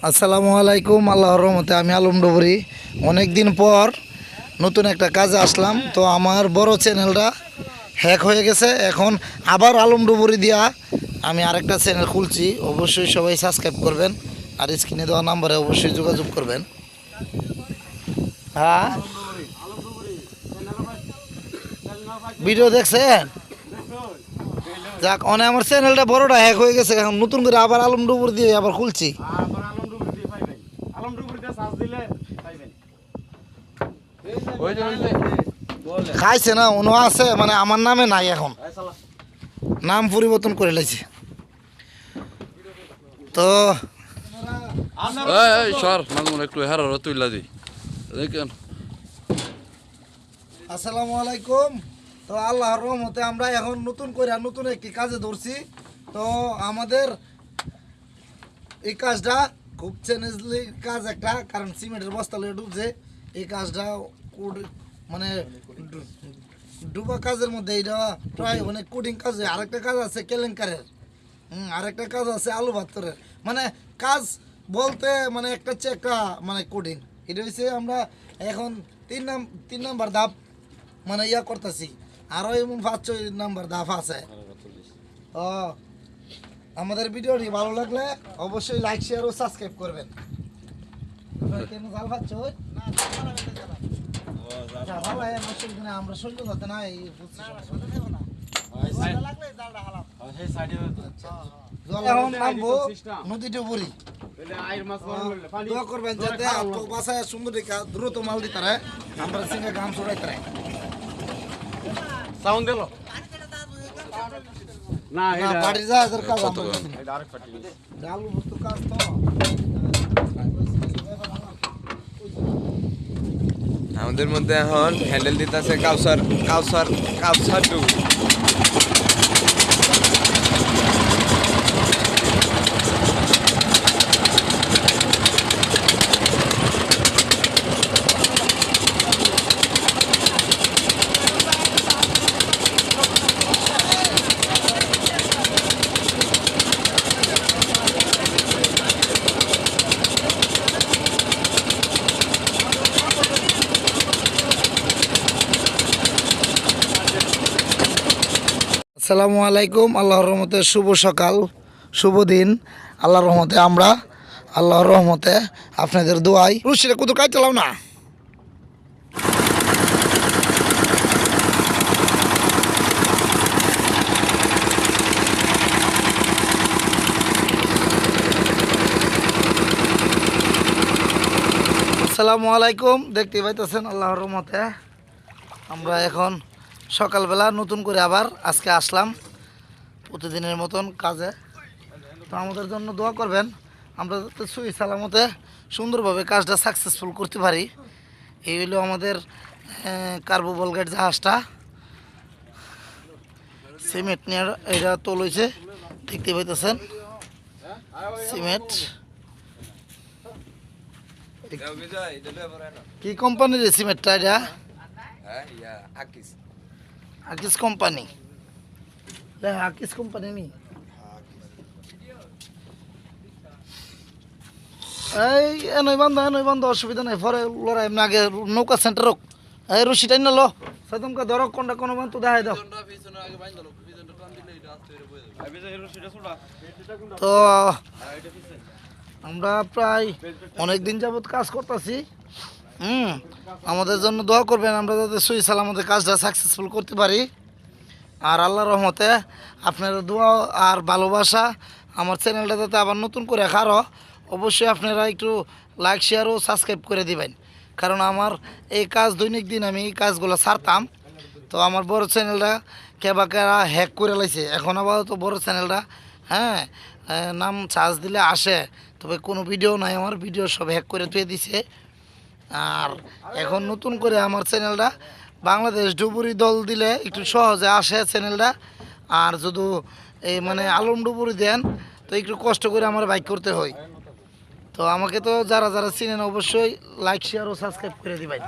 আসসালামু আলাইকুম। আল্লাহর রহমতে আমি আলম ডুবুরি অনেক দিন পর নতুন একটা কাজে আসলাম। তো আমার বড় চ্যানেলটা হ্যাক হয়ে গেছে, এখন আবার আলম ডুবুরি দিয়া আমি আরেকটা চ্যানেল খুলছি। অবশ্যই সবাই সাবস্ক্রাইব করবেন আর স্ক্রিনে দেওয়া নাম্বারে অবশ্যই যোগাযোগ করবেন। হ্যাঁ, ভিডিও দেখছেন? যাক, অনেক আমার চ্যানেলটা বড়টা হ্যাক হয়ে গেছে, এখন নতুন করে আবার আলম ডুবুরি দিয়ে আবার খুলছি। খাইছে না উনো আছে, মানে আমার নামে নাই, এখন নাম পরিবর্তন করে লাইছে। তো আসসালামু আলাইকুম। তো আল্লাহর রহমতে আমরা এখন নতুন করে নতুন একটি কাজে ধরছি। তো আমাদের এই কাজটা খুব চ্যালেঞ্জিং কাজ একটা, কারণ সিমেন্টের বস্তা লয়ে ডুবছে। এই কাজটা মানে ডুবা কাজের মধ্যে এটা প্রায় অনেক কোডিং কাজ। আরেকটা কাজ আছে কেলেঙ্কারের, আরেকটা কাজ আছে আলু ভাত্তরের। মানে কাজ বলতে মানে একটা হচ্ছে একটা মানে কোডিং। এটা হচ্ছে আমরা এখন তিন নাম্বার ধাপ মানে ইয়া করতেছি, আরও এমন 5-6 নাম্বার ধাপ আছে। ও, আমাদের ভিডিওটি ভালো লাগলে অবশ্যই লাইক শেয়ার ও সাবস্ক্রাইব করবেন। আমরা সহ্য করতে না নদীতে পড়ি। দোয়া করবেন যাতে বাসায় সুন্দর দ্রুত মাল দিতে পারে, আমরা সিঙ্গে গাম ছড়াইতে পারে। সাউন্ড দিল না, এটা পার্টি যাওয়ার কাজ। এটা আরেক পার্টি আলু বস্তু কাজ। তো আমাদের মধ্যে এখন হ্যান্ডেল দিতেছে কাউসার কাউসার কাউসার ডু। আসসালামু আলাইকুম। আল্লাহর রহমতে শুভ সকাল, শুভ দিন। আল্লাহর রহমতে আমরা আল্লাহর রহমতে আপনাদের দোয়াই রুশিরা কুদু কাইতেলাম না। আসসালামু আলাইকুম। দেখতে পাইতেছেন আল্লাহর রহমতে আমরা এখন সকালবেলা নতুন করে আবার আজকে আসলাম প্রতিদিনের মতন কাজে। তো আমাদের জন্য দোয়া করবেন, আমরা যাতে সহি সালামতে সুন্দরভাবে কাজটা সাকসেসফুল করতে পারি। এই হলো আমাদের কার্বো বলগেট জাহাজটা। সিমেন্ট নিয়ে এটা তোল হয়েছে, দেখতে পাইতেছেন সিমেন্ট। কি কোম্পানির সিমেন্টটা? এটা আকিস কোম্পানি। আকিস কোম্পানি নি এই এনই বন্ধ অসুবিধা নাই। পরে লড়াই এমনি আগে নৌকা সেন্টার হোক। এই রশি টাইন লো সাদমকা ধরক কোনটা কোনো বান তো দেখাই দাও। তো আমরা প্রায় অনেক দিন যাবত কাজ করতেছি। আমাদের জন্য দোয়া করবেন, আমরা যাতে সহি সালামতে কাজটা সাকসেসফুল করতে পারি। আর আল্লাহর রহমতে আপনার দোয়া আর ভালোবাসা আমার চ্যানেলটা যাতে আবার নতুন করে খারো, অবশ্যই আপনারা একটু লাইক শেয়ার ও সাবস্ক্রাইব করে দিবেন। কারণ আমার এই কাজ দৈনিক দিন আমি এই কাজগুলো ছাড়তাম। তো আমার বড় চ্যানেলটা কেবা হ্যাক করে লাইছে। এখন আবার তো বড় চ্যানেলটা নাম চার্জ দিলে আসে, তবে কোনো ভিডিও নাই, আমার ভিডিও সব হ্যাক করে তুলে দিছে। আর এখন নতুন করে আমার চ্যানেলটা বাংলাদেশ ডুবুরি দল দিলে একটু সহজে আসে চ্যানেলটা। আর যদি এই মানে আলম ডুবুরি দেন তো একটু কষ্ট করে আমার বাইক করতে হয়। তো আমাকে তো যারা যারা চিনেন অবশ্যই লাইক শেয়ার ও সাবস্ক্রাইব করে দিবেন।